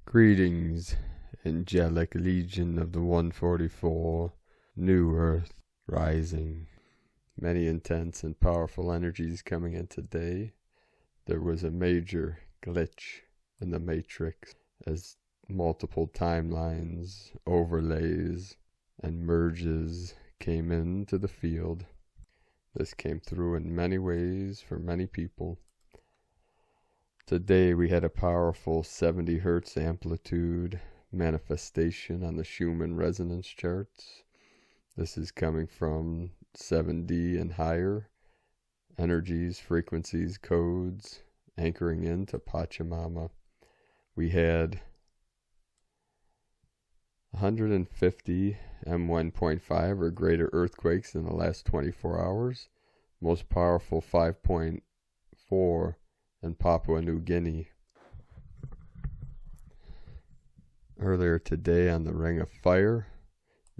Greetings, angelic legion of the 144, New Earth rising. Many intense and powerful energies coming in today. There was a major glitch in the matrix as multiple timelines, overlays, and merges came into the field. This came through in many ways for many people. Today we had a powerful 70 hertz amplitude manifestation on the Schumann resonance charts. This is coming from 7D and higher energies, frequencies, codes, anchoring into Pachamama. We had 150 M1.5 or greater earthquakes in the last 24 hours. Most powerful 5.4 in Papua New Guinea. Earlier today on the Ring of Fire,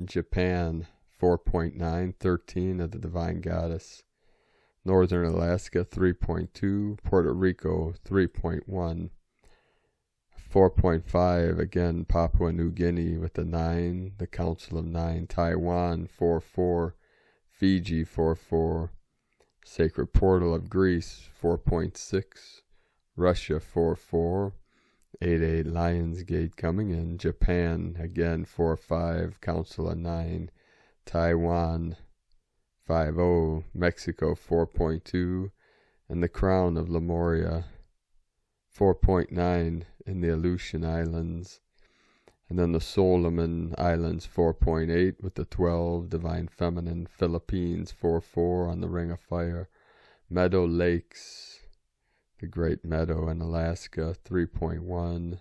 Japan 4.9, 13 of the Divine Goddess. Northern Alaska 3.2, Puerto Rico 3.1, 4.5 again Papua New Guinea with the 9, the Council of 9, Taiwan 4.4, Fiji 4.4, Sacred Portal of Greece 4.6, Russia 4.4, 8.8 Lionsgate coming in, Japan again 4.5, Council of 9, Taiwan 5.0, Mexico 4.2, and the Crown of Lemuria 4.9 in the Aleutian Islands, and then the Solomon Islands 4.8 with the 12 Divine Feminine, Philippines 4.4 on the Ring of Fire, Meadow Lakes, the Great Meadow in Alaska 3.1,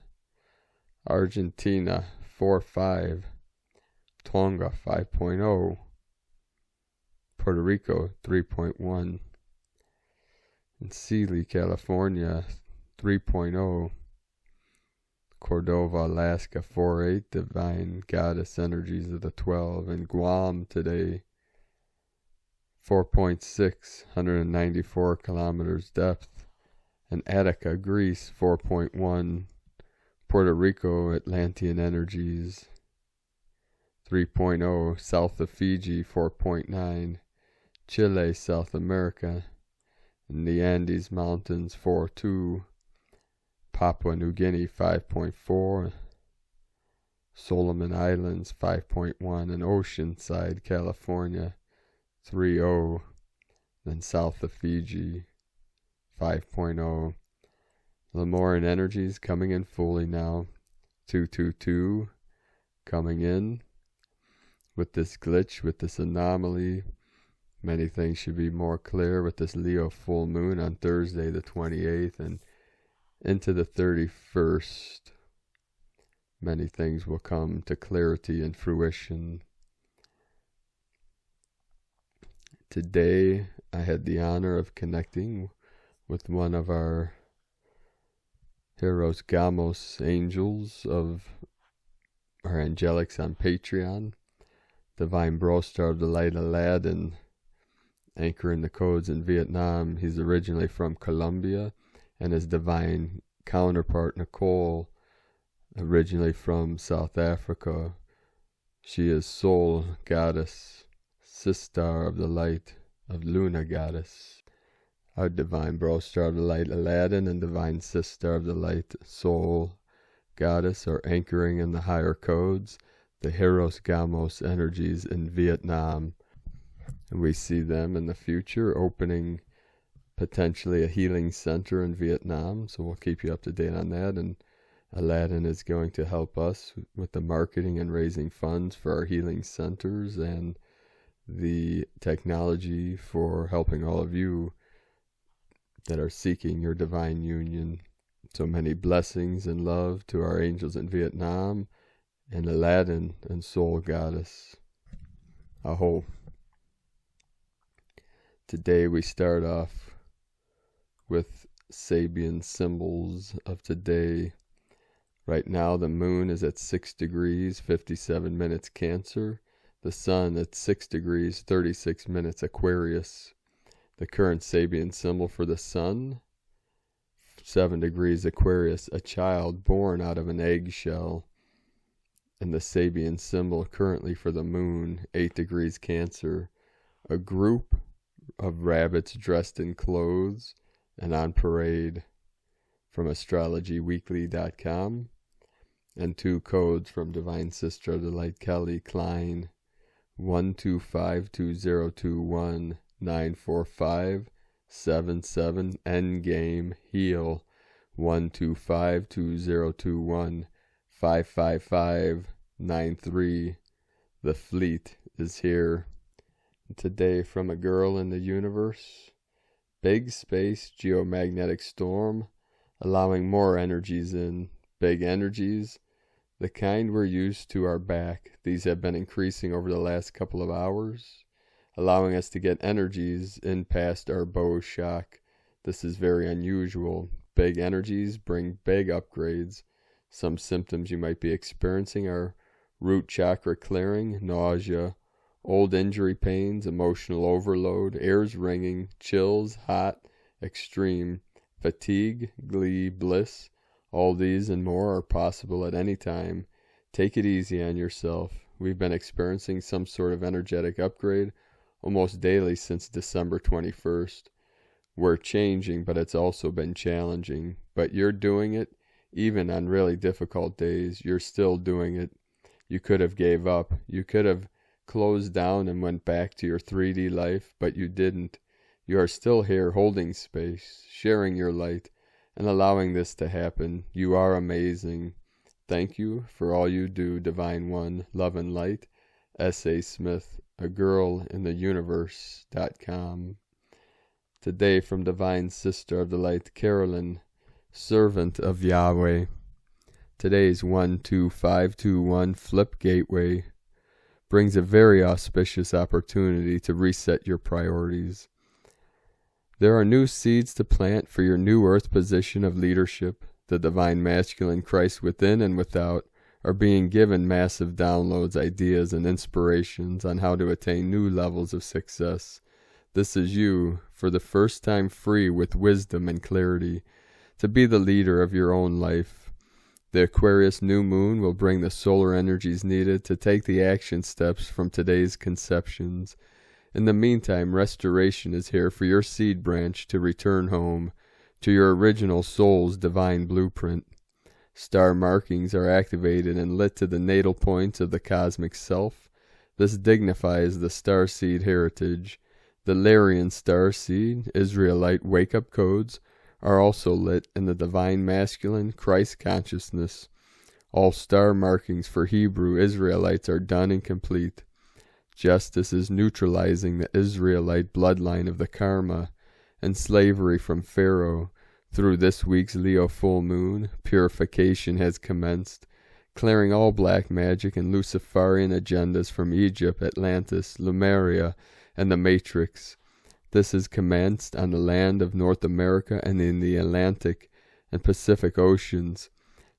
Argentina 4.5, Tonga 5.0, Puerto Rico 3.1, and Sealy, California 3.0, Cordova, Alaska 4.8, Divine Goddess energies of the 12, and Guam today 4.6, 194 kilometers depth, and Attica, Greece 4.1, Puerto Rico, Atlantean energies 3.0, south of Fiji 4.9, Chile, South America, and the Andes Mountains 4.2, Papua New Guinea 5.4, Solomon Islands 5.1, and Oceanside, California 3.0, then south of Fiji 5.0. Lemurian energies coming in fully now, 222 coming in with this glitch, with this anomaly. Many things should be more clear with this Leo full moon on Thursday the 28th and into the 31st. Many things will come to clarity and fruition. Today I had the honor of connecting with one of our Hieros Gamos angels of our angelics on Patreon, Divine Bro Star of the Light Aladdin, anchoring the codes in Vietnam. He's originally from Colombia, and his divine counterpart Nicole, originally from South Africa. She is Soul Goddess, Sister of the Light of Luna Goddess. Our Divine Bro Star of the Light Aladdin and Divine Sister of the Light Soul Goddess are anchoring in the higher codes, the Hieros Gamos energies in Vietnam. And we see them in the future opening potentially a healing center in Vietnam, so we'll keep you up to date on that. And Aladdin is going to help us with the marketing and raising funds for our healing centers and the technology for helping all of you that are seeking your divine union. So many blessings and love to our angels in Vietnam and Aladdin and Soul Goddess. Aho. Today we start off with Sabian symbols of today. Right now the moon is at 6 degrees 57 minutes Cancer, the sun at 6 degrees 36 minutes Aquarius. The current Sabian symbol for the sun 7 degrees Aquarius, a child born out of an eggshell. And the Sabian symbol currently for the moon, 8 degrees Cancer, a group of rabbits dressed in clothes and on parade, from astrologyweekly.com, and 2 codes from Divine Sister of the Light Kelly Klein, 1252021-94577, Endgame Heal, 1252021-55593. The fleet is here. Today, from a girl in the universe, big space geomagnetic storm, allowing more energies in. Big energies, the kind we're used to, are back. These have been increasing over the last couple of hours, allowing us to get energies in past our bow shock. This is very unusual. Big energies bring big upgrades. Some symptoms you might be experiencing are root chakra clearing, nausea, old injury pains, emotional overload, ears ringing, chills, hot, extreme, fatigue, glee, bliss. All these and more are possible at any time. Take it easy on yourself. We've been experiencing some sort of energetic upgrade almost daily since December 21st. We're changing, but it's also been challenging. But you're doing it. Even on really difficult days, you're still doing it. You could have gave up. You could have closed down and went back to your 3D life, but you didn't. You are still here holding space, sharing your light, and allowing this to happen. You are amazing. Thank you for all you do, Divine One, Love and Light. S.A. Smith, a girl in the universe.com. Today, from Divine Sister of the Light, Carolyn, servant of Yahweh. Today's 12521 Flip Gateway brings a very auspicious opportunity to reset your priorities. There are new seeds to plant for your new earth position of leadership. The divine masculine Christ within and without are being given massive downloads, ideas, and inspirations on how to attain new levels of success. This is you, for the first time free with wisdom and clarity, to be the leader of your own life. The Aquarius new moon will bring the solar energies needed to take the action steps from today's conceptions. In the meantime, restoration is here for your seed branch to return home to your original soul's divine blueprint. Star markings are activated and lit to the natal points of the cosmic self. This dignifies the starseed heritage. The Larian starseed, Israelite wake-up codes, are also lit in the divine masculine Christ consciousness. All star markings for Hebrew Israelites are done and complete. Justice is neutralizing the Israelite bloodline of the karma and slavery from Pharaoh. Through this week's Leo full moon, purification has commenced, clearing all black magic and Luciferian agendas from Egypt, Atlantis, Lemuria, and the Matrix. This has commenced on the land of North America and in the Atlantic and Pacific Oceans.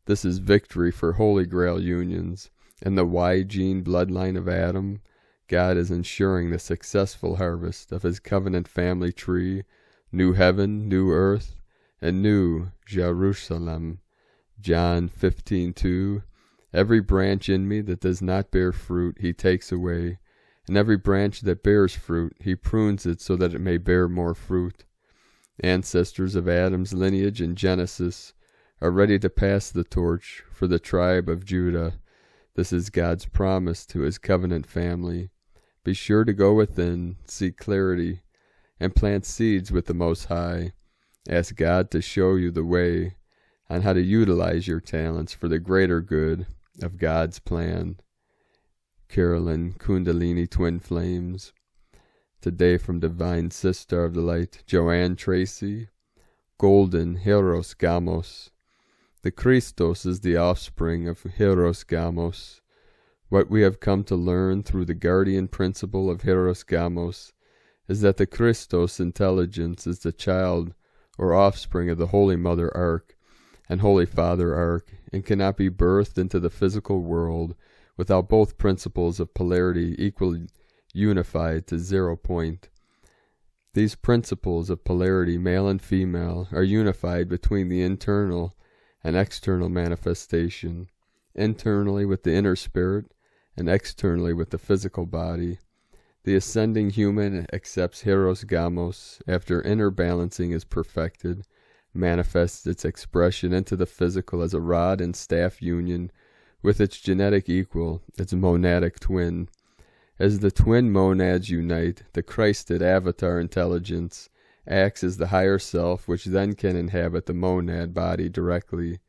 This is victory for Holy Grail unions and the Y gene bloodline of Adam. God is ensuring the successful harvest of his covenant family tree, new heaven, new earth, and new Jerusalem. John 15:2. Every branch in me that does not bear fruit, he takes away, and every branch that bears fruit, he prunes it so that it may bear more fruit. Ancestors of Adam's lineage in Genesis are ready to pass the torch for the tribe of Judah. This is God's promise to his covenant family. Be sure to go within, seek clarity, and plant seeds with the Most High. Ask God to show you the way on how to utilize your talents for the greater good of God's plan. Carolyn, Kundalini Twin Flames. Today, from Divine Sister of the Light, Joanne Tracy, Golden Hieros Gamos. The Christos is the offspring of Hieros Gamos. What we have come to learn through the guardian principle of Hieros Gamos is that the Christos intelligence is the child or offspring of the Holy Mother Ark and Holy Father Ark, and cannot be birthed into the physical world without both principles of polarity equally unified to 0 point. These principles of polarity, male and female, are unified between the internal and external manifestation, internally with the inner spirit and externally with the physical body. The ascending human accepts Hieros Gamos after inner balancing is perfected, manifests its expression into the physical as a rod and staff union with its genetic equal, its monadic twin. As the twin monads unite, the Christed avatar intelligence acts as the higher self, which then can inhabit the monad body directly.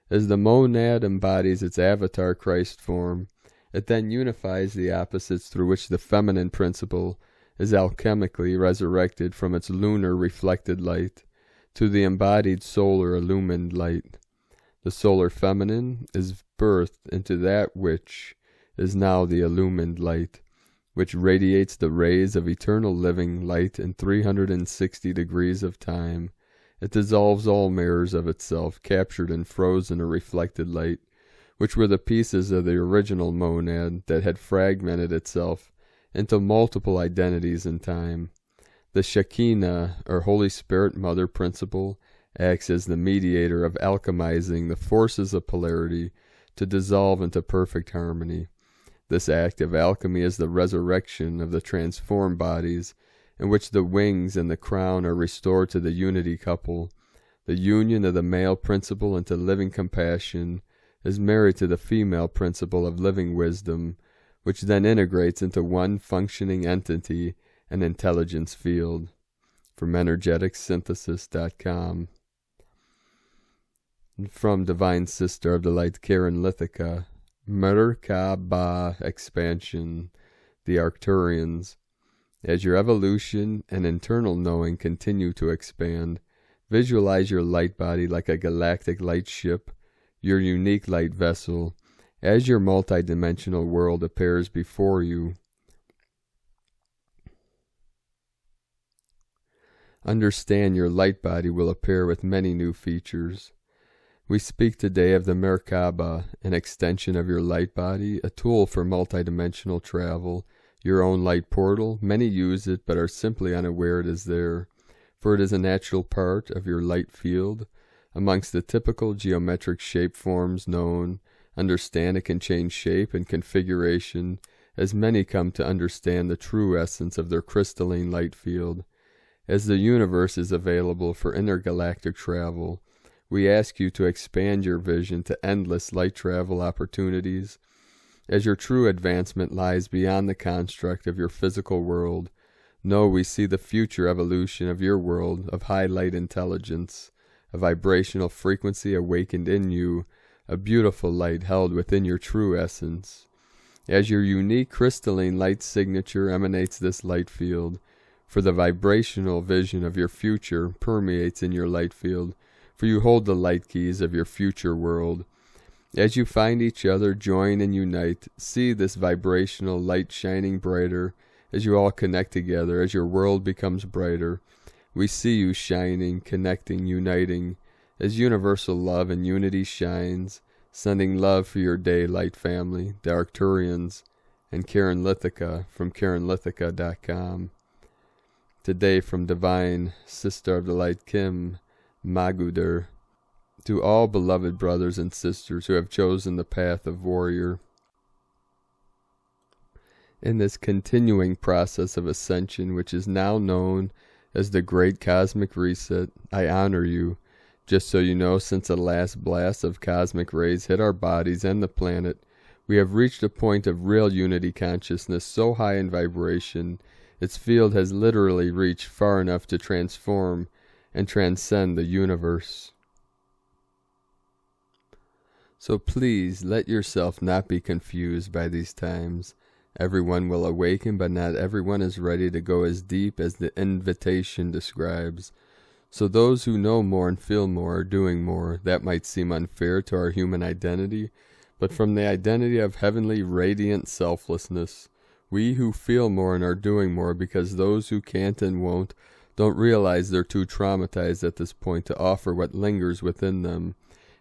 As the monad embodies its avatar Christ form, it then unifies the opposites through which the feminine principle is alchemically resurrected from its lunar reflected light to the embodied solar illumined light. The solar feminine is birthed into that which is now the illumined light, which radiates the rays of eternal living light in 360 degrees of time. It dissolves all mirrors of itself, captured and frozen or reflected light, which were the pieces of the original monad that had fragmented itself into multiple identities in time. The Shekinah, or Holy Spirit Mother principle, acts as the mediator of alchemizing the forces of polarity to dissolve into perfect harmony. This act of alchemy is the resurrection of the transformed bodies, in which the wings and the crown are restored to the unity couple. The union of the male principle into living compassion is married to the female principle of living wisdom, which then integrates into one functioning entity and intelligence field. From energeticsynthesis.com. From Divine Sister of the Light, Karen Lithica, Merkaba expansion, the Arcturians. As your evolution and internal knowing continue to expand, visualize your light body like a galactic light ship, your unique light vessel, as your multidimensional world appears before you. Understand your light body will appear with many new features. We speak today of the Merkaba, an extension of your light body, a tool for multidimensional travel, your own light portal. Many use it but are simply unaware it is there, for it is a natural part of your light field. Amongst the typical geometric shape forms known, understand it can change shape and configuration as many come to understand the true essence of their crystalline light field. As the universe is available for intergalactic travel, we ask you to expand your vision to endless light travel opportunities. As your true advancement lies beyond the construct of your physical world, know we see the future evolution of your world of high light intelligence, a vibrational frequency awakened in you, a beautiful light held within your true essence. As your unique crystalline light signature emanates this light field, for the vibrational vision of your future permeates in your light field, for you hold the light keys of your future world. As you find each other, join and unite, see this vibrational light shining brighter as you all connect together, as your world becomes brighter. We see you shining, connecting, uniting, as universal love and unity shines, sending love for your daylight family, the Arcturians, and Karen Lithica from KarenLithica.com. Today from Divine Sister of the Light, Kim Magudar, to all beloved brothers and sisters who have chosen the path of warrior. In this continuing process of ascension, which is now known as the Great Cosmic Reset, I honor you. Just so you know, since the last blast of cosmic rays hit our bodies and the planet, we have reached a point of real unity consciousness so high in vibration, its field has literally reached far enough to transform and transcend the universe. So please let yourself not be confused by these times. Everyone will awaken, but not everyone is ready to go as deep as the invitation describes. So those who know more and feel more are doing more. That might seem unfair to our human identity, but from the identity of heavenly radiant selflessness, we who feel more and are doing more, because those who can't and won't don't realize they're too traumatized at this point to offer what lingers within them,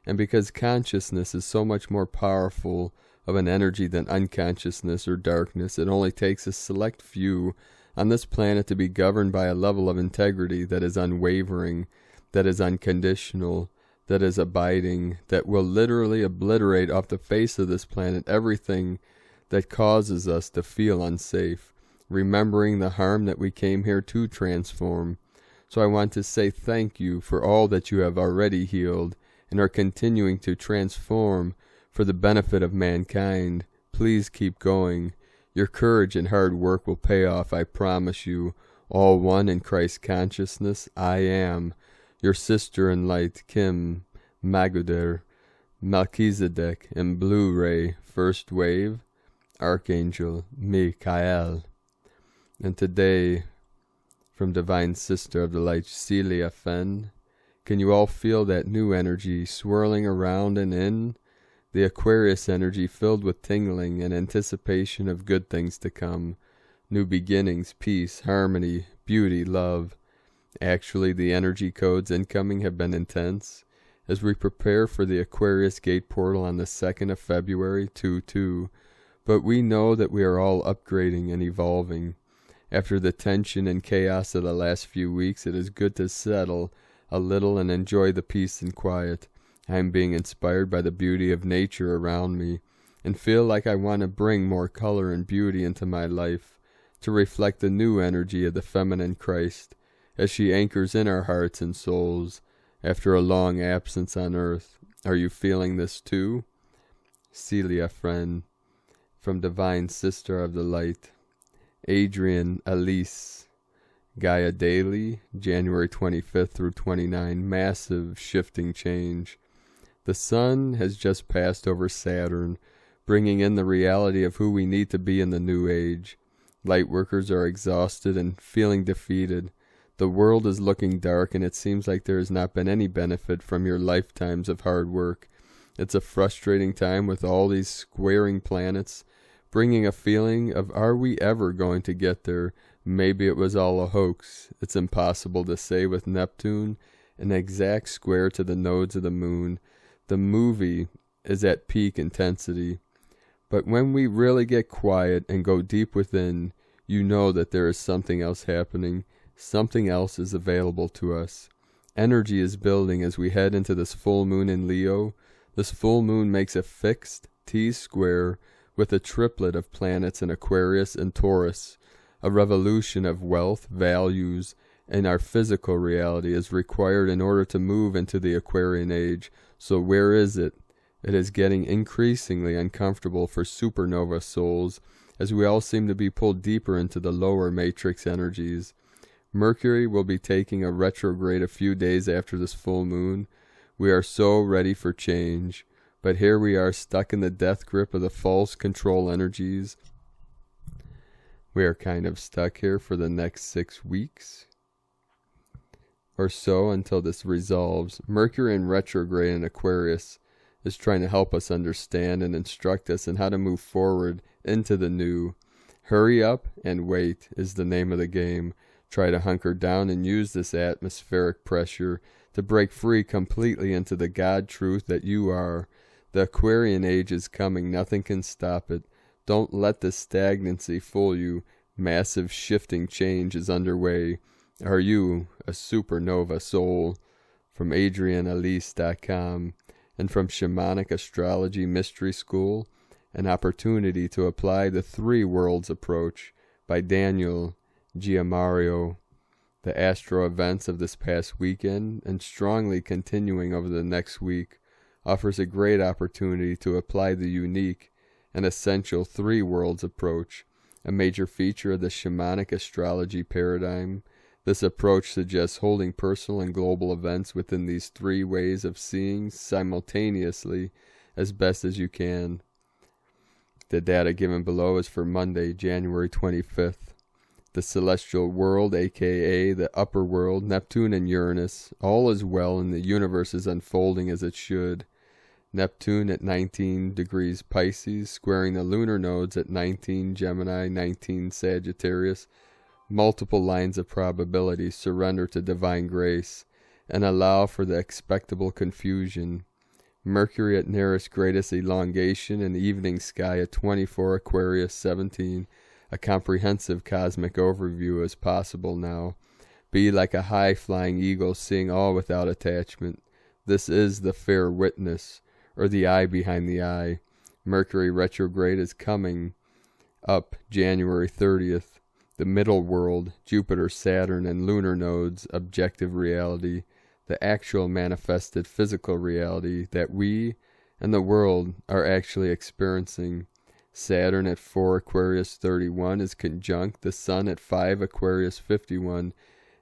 and because consciousness is so much more powerful of an energy than unconsciousness or darkness, it only takes a select few on this planet to be governed by a level of integrity that is unwavering, that is unconditional, that is abiding, that will literally obliterate off the face of this planet everything that causes us to feel unsafe, remembering the harm that we came here to transform. So I want to say thank you for all that you have already healed and are continuing to transform for the benefit of mankind. Please keep going. Your courage and hard work will pay off, I promise you. All one in Christ consciousness, I am. Your sister in light, Kim, Maguder, Melchizedek, and Blu-ray, First Wave, Archangel, Michael. And today, from Divine Sister of the Light, Celia Fenn, can you all feel that new energy swirling around and in? The Aquarius energy filled with tingling and anticipation of good things to come. New beginnings, peace, harmony, beauty, love. Actually, the energy codes incoming have been intense as we prepare for the Aquarius gate portal on the 2nd of February, 2/2. But we know that we are all upgrading and evolving. After the tension and chaos of the last few weeks, it is good to settle a little and enjoy the peace and quiet. I am being inspired by the beauty of nature around me and feel like I want to bring more color and beauty into my life to reflect the new energy of the feminine Christ as she anchors in our hearts and souls after a long absence on earth. Are you feeling this too? Celia Friend, from Divine Sister of the Light. Adrian Elise, Gaia Daily, January 25th through 29. Massive shifting change. The sun has just passed over Saturn, bringing in the reality of who we need to be in the new age. Lightworkers are exhausted and feeling defeated. The world is looking dark, and it seems like there has not been any benefit from your lifetimes of hard work. It's a frustrating time with all these squaring planets, bringing a feeling of, are we ever going to get there? Maybe it was all a hoax. It's impossible to say with Neptune, an exact square to the nodes of the moon. The movie is at peak intensity. But when we really get quiet and go deep within, you know that there is something else happening. Something else is available to us. Energy is building as we head into this full moon in Leo. This full moon makes a fixed T-square with a triplet of planets in Aquarius and Taurus. A revolution of wealth, values, and our physical reality is required in order to move into the Aquarian age. So where is it? It is getting increasingly uncomfortable for supernova souls as we all seem to be pulled deeper into the lower matrix energies. Mercury will be taking a retrograde a few days after this full moon. We are so ready for change, but here we are stuck in the death grip of the false control energies. We are kind of stuck here for the next 6 weeks or so until this resolves. Mercury in retrograde in Aquarius is trying to help us understand and instruct us in how to move forward into the new. Hurry up and wait is the name of the game. Try to hunker down and use this atmospheric pressure to break free completely into the God truth that you are. The Aquarian age is coming. Nothing can stop it. Don't let the stagnancy fool you. Massive shifting change is underway. Are you a supernova soul? From AdrianElise.com and from Shamanic Astrology Mystery School, an opportunity to apply the three worlds approach by Daniel Giamario. The astro events of this past weekend and strongly continuing over the next week offers a great opportunity to apply the unique and essential three worlds approach, a major feature of the shamanic astrology paradigm. This approach suggests holding personal and global events within these three ways of seeing simultaneously as best as you can. The data given below is for Monday, January 25th. The celestial world, aka the upper world, Neptune and Uranus, all is well and the universe is unfolding as it should. Neptune at 19 degrees Pisces, squaring the lunar nodes at 19 Gemini, 19 Sagittarius. Multiple lines of probability surrender to divine grace and allow for the expectable confusion. Mercury at nearest greatest elongation and evening sky at 24 Aquarius 17 a comprehensive cosmic overview is possible now. Be like a high-flying eagle, seeing all without attachment. This is the fair witness, or the eye behind the eye. Mercury retrograde is coming up January 30th. The middle world, Jupiter, Saturn, and lunar nodes, objective reality, the actual manifested physical reality that we and the world are actually experiencing. Saturn at 4 Aquarius 31 is conjunct the Sun at 5 Aquarius 51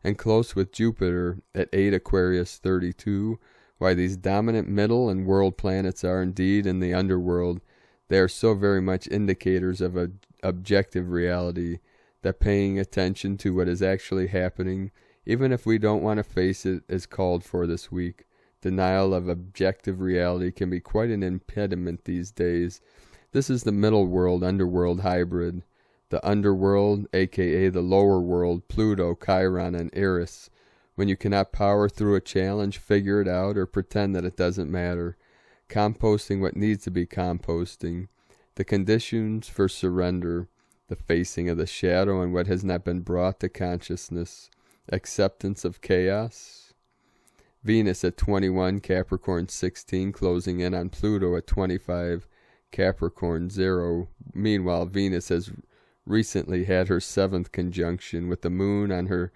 and close with Jupiter at 8 Aquarius 32. Why these dominant middle and world planets are indeed in the underworld, they are so very much indicators of an objective reality that paying attention to what is actually happening, even if we don't want to face it, is called for this week. Denial of objective reality can be quite an impediment these days. This is the middle world underworld hybrid. The underworld, aka the lower world, Pluto, Chiron, and Eris. When you cannot power through a challenge, figure it out, or pretend that it doesn't matter. Composting what needs to be composting. The conditions for surrender. The facing of the shadow and what has not been brought to consciousness. Acceptance of chaos. Venus at 21, Capricorn 16, closing in on Pluto at 25, Capricorn 0. Meanwhile, Venus has recently had her 7th conjunction with the moon on her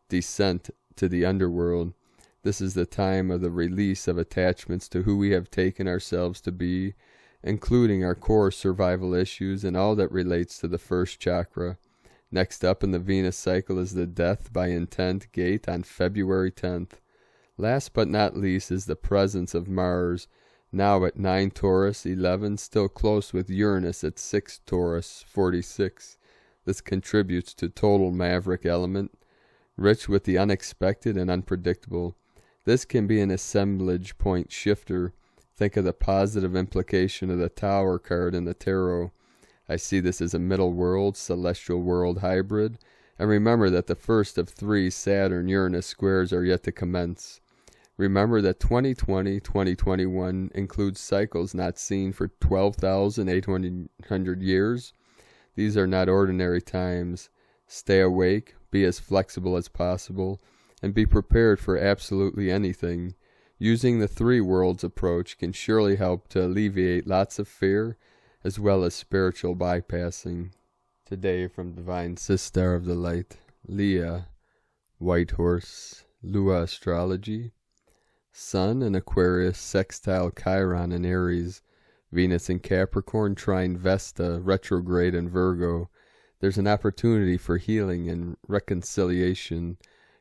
descent to the underworld. This is the time of the release of attachments to who we have taken ourselves to be, including our core survival issues and all that relates to the first chakra. Next up in the Venus cycle is the Death by Intent gate on February 10th. Last but not least is the presence of Mars, now at 9 Taurus 11, still close with Uranus at 6 Taurus 46. This contributes to total maverick element, rich with the unexpected and unpredictable. This can be an assemblage point shifter. Think of the positive implication of the Tower card in the tarot. I see this as a middle world, celestial world hybrid, and remember that the first of 3 Saturn-Uranus squares are yet to commence. Remember that 2020-2021 includes cycles not seen for 12,800 years. These are not ordinary times. Stay awake, be as flexible as possible, and be prepared for absolutely anything. Using the 3 worlds approach can surely help to alleviate lots of fear, as well as spiritual bypassing. Today from Divine Sister of the Light, Leah, White Horse, Lua Astrology, Sun in Aquarius, sextile Chiron in Aries, Venus in Capricorn, trine Vesta, retrograde in Virgo. There's an opportunity for healing and reconciliation.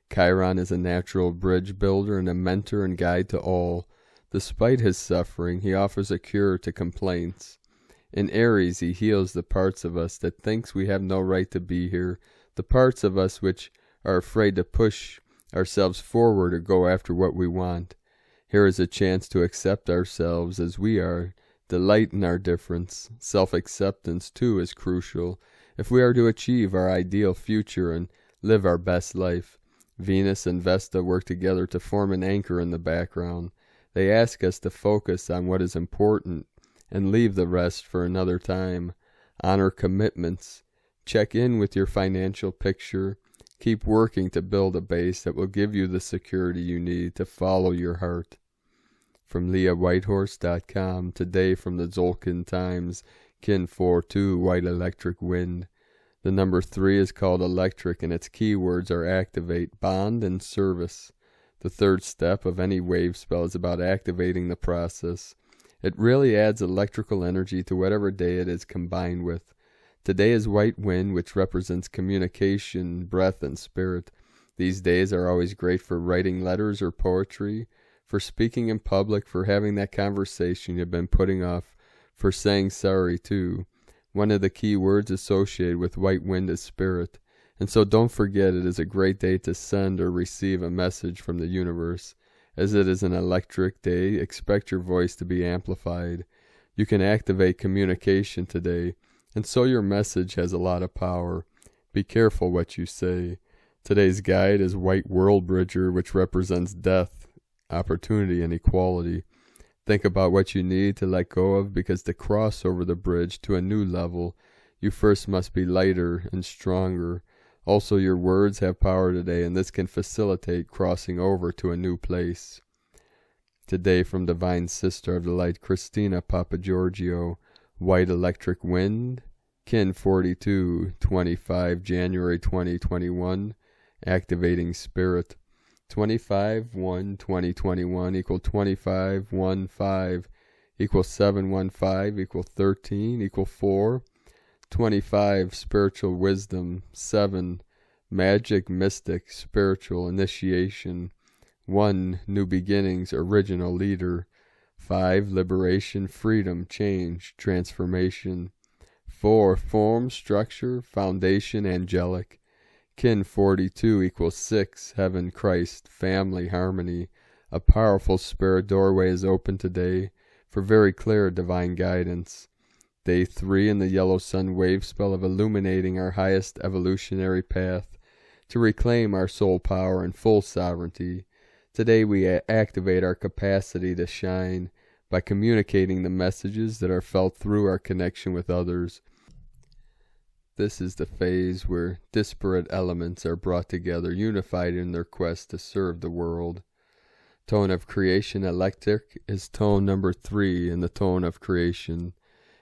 Chiron is a natural bridge builder and a mentor and guide to all. Despite his suffering, he offers a cure to complaints. In Aries, he heals the parts of us that thinks we have no right to be here, the parts of us which are afraid to push ourselves forward or go after what we want. Here is a chance to accept ourselves as we are, delight in our difference. Self-acceptance, too, is crucial if we are to achieve our ideal future and live our best life. Venus and Vesta work together to form an anchor in the background. They ask us to focus on what is important and leave the rest for another time. Honor commitments. Check in with your financial picture. Keep working to build a base that will give you the security you need to follow your heart. From LeahWhitehorse.com, today from the Zolkin Times, Kin 4-2, White Electric Wind. The number 3 is called electric, and its keywords are activate, bond, and service. The third step of any wave spell is about activating the process. It really adds electrical energy to whatever day it is combined with. Today is white wind, which represents communication, breath, and spirit. These days are always great for writing letters or poetry, for speaking in public, for having that conversation you've been putting off, for saying sorry too. One of the key words associated with white wind is spirit, and so don't forget it is a great day to send or receive a message from the universe. As it is an electric day, expect your voice to be amplified. You can activate communication today, and so your message has a lot of power. Be careful what you say. Today's guide is White World Bridger, which represents death, opportunity, and equality. Think about what you need to let go of, because to cross over the bridge to a new level, you first must be lighter and stronger. Also, your words have power today, and this can facilitate crossing over to a new place. Today, from Divine Sister of the Light, Christina Papa Giorgio, White Electric Wind, Kin 4225, January 2021, Activating Spirit. 25-1-2021 equal 25-1-5 equal 7-1-5 equal 13 equal 4. 25 Spiritual Wisdom. 7 Magic Mystic Spiritual Initiation. 1 New Beginnings Original Leader. 5 Liberation, Freedom, Change, Transformation. 4 Form, Structure, Foundation, Angelic. Kin 42 equals 6 Heaven, Christ, Family, Harmony. A powerful spirit doorway is open today for very clear divine guidance. Day 3 in the Yellow Sun wave spell of illuminating our highest evolutionary path to reclaim our soul power and full sovereignty. Today we activate our capacity to shine by communicating the messages that are felt through our connection with others. This is the phase where disparate elements are brought together, unified in their quest to serve the world. Tone of creation electric is tone number 3 in the tone of creation.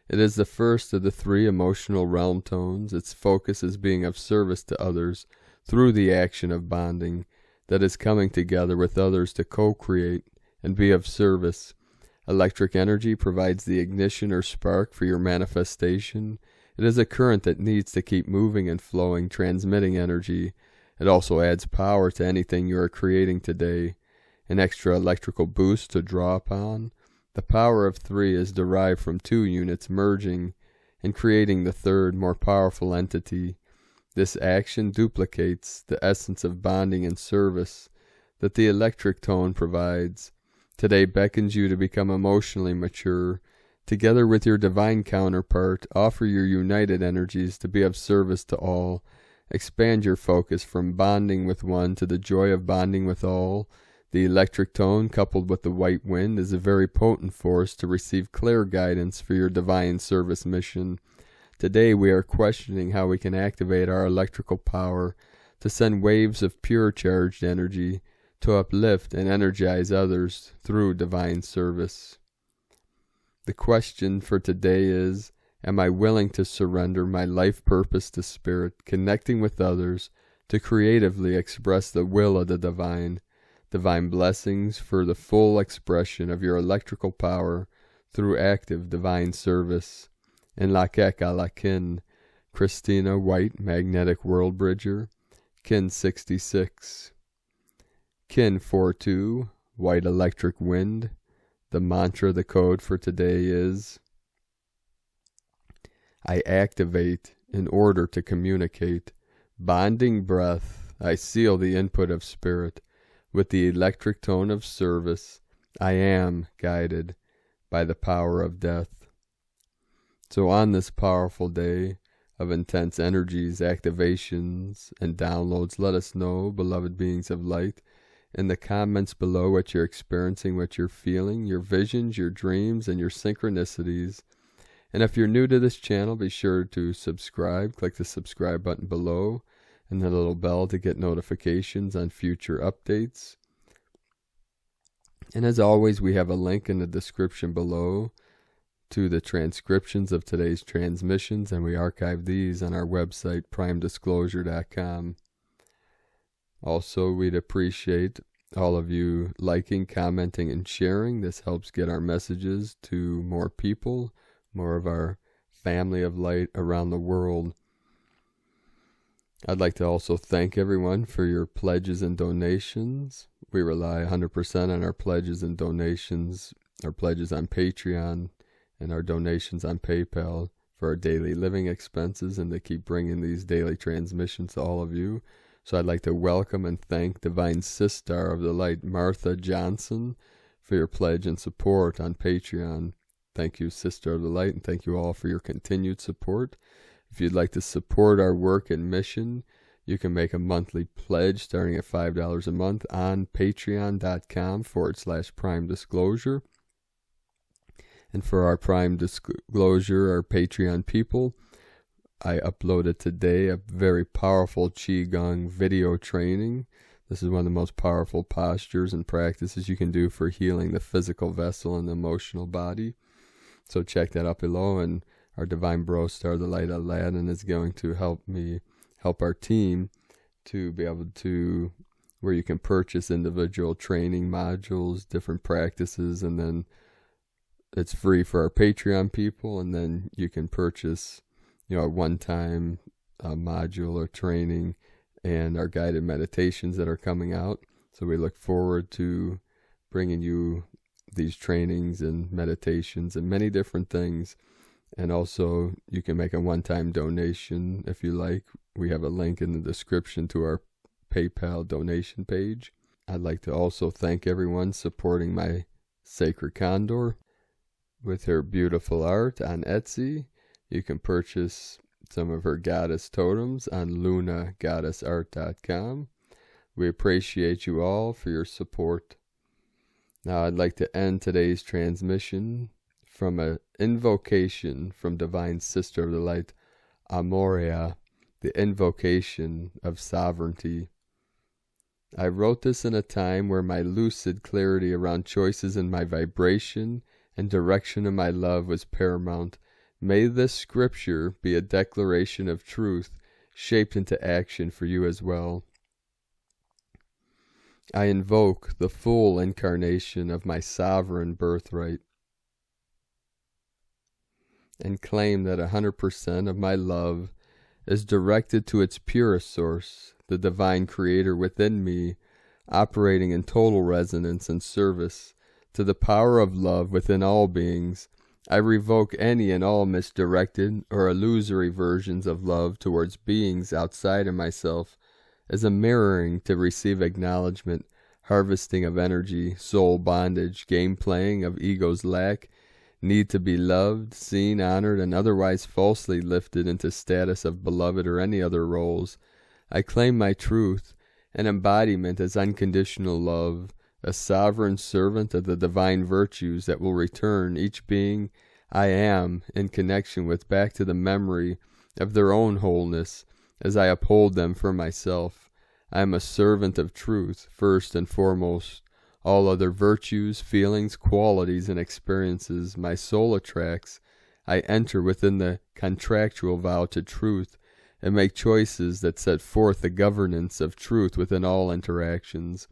It is the first of the 3 emotional realm tones. Its focus is being of service to others through the action of bonding, that is coming together with others to co-create and be of service. Electric energy provides the ignition or spark for your manifestation. It is a current that needs to keep moving and flowing, transmitting energy. It also adds power to anything you are creating today. An extra electrical boost to draw upon. The power of 3 is derived from 2 units merging and creating the third, more powerful entity. This action duplicates the essence of bonding and service that the electric tone provides. Today beckons you to become emotionally mature. Together with your divine counterpart, offer your united energies to be of service to all. Expand your focus from bonding with one to the joy of bonding with all. The electric tone, coupled with the white wind, is a very potent force to receive clear guidance for your divine service mission. Today we are questioning how we can activate our electrical power to send waves of pure charged energy to uplift and energize others through divine service. The question for today is, am I willing to surrender my life purpose to Spirit, connecting with others to creatively express the will of the divine? Divine blessings for the full expression of your electrical power through active divine service. In Lakek Alakin, Christina White, Magnetic World Bridger, Kin 66. Kin 42, White Electric Wind. The mantra, the code for today is, I activate in order to communicate. Bonding breath, I seal the input of Spirit with the electric tone of service. I am guided by the power of death. So on this powerful day of intense energies, activations, and downloads, let us know, beloved beings of light, in the comments below what you're experiencing, what you're feeling, your visions, your dreams, and your synchronicities. And if you're new to this channel, be sure to subscribe. Click the subscribe button below and the little bell to get notifications on future updates. And as always, we have a link in the description below to the transcriptions of today's transmissions, and we archive these on our website, primedisclosure.com. Also, we'd appreciate all of you liking, commenting, and sharing. This helps get our messages to more people, more of our family of light around the world. I'd like to also thank everyone for your pledges and donations. We rely 100% on our pledges and donations, our pledges on Patreon, and our donations on PayPal for our daily living expenses, and to keep bringing these daily transmissions to all of you. So I'd like to welcome and thank Divine Sister of the Light, Martha Johnson, for your pledge and support on Patreon. Thank you, Sister of the Light, and thank you all for your continued support. If you'd like to support our work and mission, you can make a monthly pledge starting at $5 a month on patreon.com/Prime Disclosure. And for our Prime Disclosure, our Patreon people, I uploaded today a very powerful Qigong video training. This is one of the most powerful postures and practices you can do for healing the physical vessel and the emotional body. So check that out below, and our Divine Bro Star, the Light Aladdin, is going to help our team to be able to, where you can purchase individual training modules, different practices, and then it's free for our Patreon people, and then you can purchase, a one-time module or training and our guided meditations that are coming out. So we look forward to bringing you these trainings and meditations and many different things. And also, you can make a one-time donation if you like. We have a link in the description to our PayPal donation page. I'd like to also thank everyone supporting my Sacred Condor with her beautiful art on Etsy. You can purchase some of her goddess totems on lunagoddessart.com. We appreciate you all for your support. Now I'd like to end today's transmission from an invocation from Divine Sister of the Light, Amoria, the invocation of sovereignty. I wrote this in a time where my lucid clarity around choices in my vibration and direction of my love was paramount. May this scripture be a declaration of truth shaped into action for you as well. I invoke the full incarnation of my sovereign birthright and claim that 100% of my love is directed to its purest source, the divine creator within me, operating in total resonance and service to the power of love within all beings. I revoke any and all misdirected or illusory versions of love towards beings outside of myself as a mirroring to receive acknowledgement, harvesting of energy, soul bondage, game playing of ego's lack, need to be loved, seen, honored, and otherwise falsely lifted into status of beloved or any other roles. I claim my truth and embodiment as unconditional love, a sovereign servant of the divine virtues that will return each being I am in connection with back to the memory of their own wholeness as I uphold them for myself. I am a servant of truth, first and foremost. All other virtues, feelings, qualities, and experiences my soul attracts, I enter within the contractual vow to truth and make choices that set forth the governance of truth within all interactions.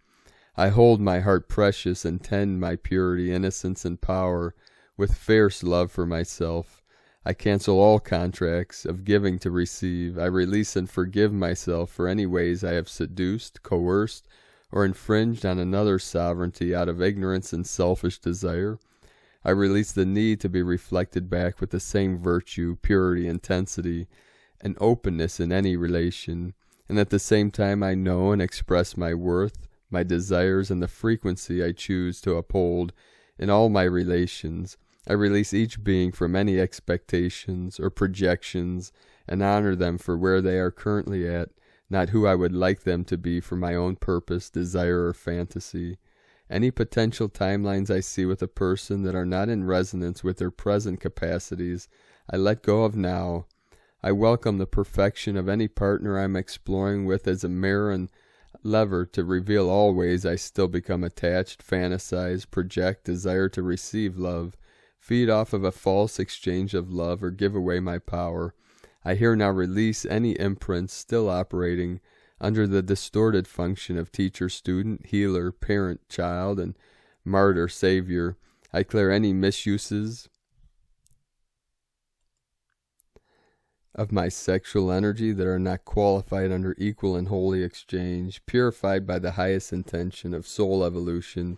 I hold my heart precious and tend my purity, innocence, and power with fierce love for myself. I cancel all contracts of giving to receive. I release and forgive myself for any ways I have seduced, coerced, or infringed on another's sovereignty out of ignorance and selfish desire. I release the need to be reflected back with the same virtue, purity, intensity, and openness in any relation. And at the same time I know and express my worth, my desires, and the frequency I choose to uphold in all my relations. I release each being from any expectations or projections and honor them for where they are currently at, not who I would like them to be for my own purpose, desire, or fantasy. Any potential timelines I see with a person that are not in resonance with their present capacities, I let go of now. I welcome the perfection of any partner I'm exploring with as a mirror and lever to reveal all ways I still become attached, fantasize, project, desire to receive love, feed off of a false exchange of love, or give away my power. I here now release any imprints still operating under the distorted function of teacher, student, healer, parent, child, and martyr, savior. I clear any misuses of my sexual energy that are not qualified under equal and holy exchange, purified by the highest intention of soul evolution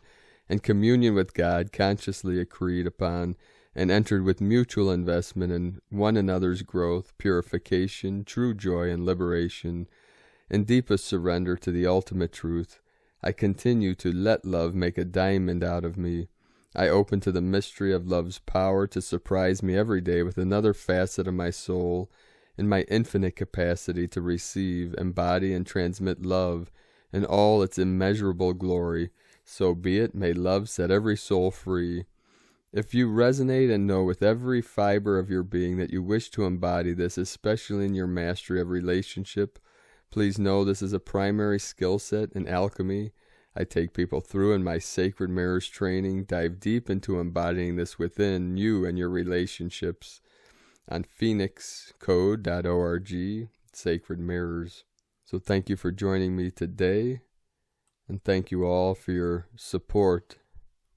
and communion with God, consciously agreed upon and entered with mutual investment in one another's growth, purification, true joy, and liberation. In deepest surrender to the ultimate truth, I continue to let love make a diamond out of me. I open to the mystery of love's power to surprise me every day with another facet of my soul in my infinite capacity to receive, embody, and transmit love in all its immeasurable glory. So be it. May love set every soul free. If you resonate and know with every fiber of your being that you wish to embody this, especially in your mastery of relationship, please know this is a primary skill set in alchemy. I take people through in my Sacred Mirrors training, dive deep into embodying this within you and your relationships on phoenixcode.org, Sacred Mirrors. So thank you for joining me today, and thank you all for your support.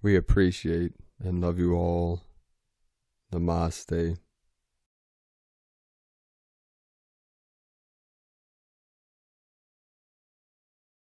We appreciate and love you all. Namaste.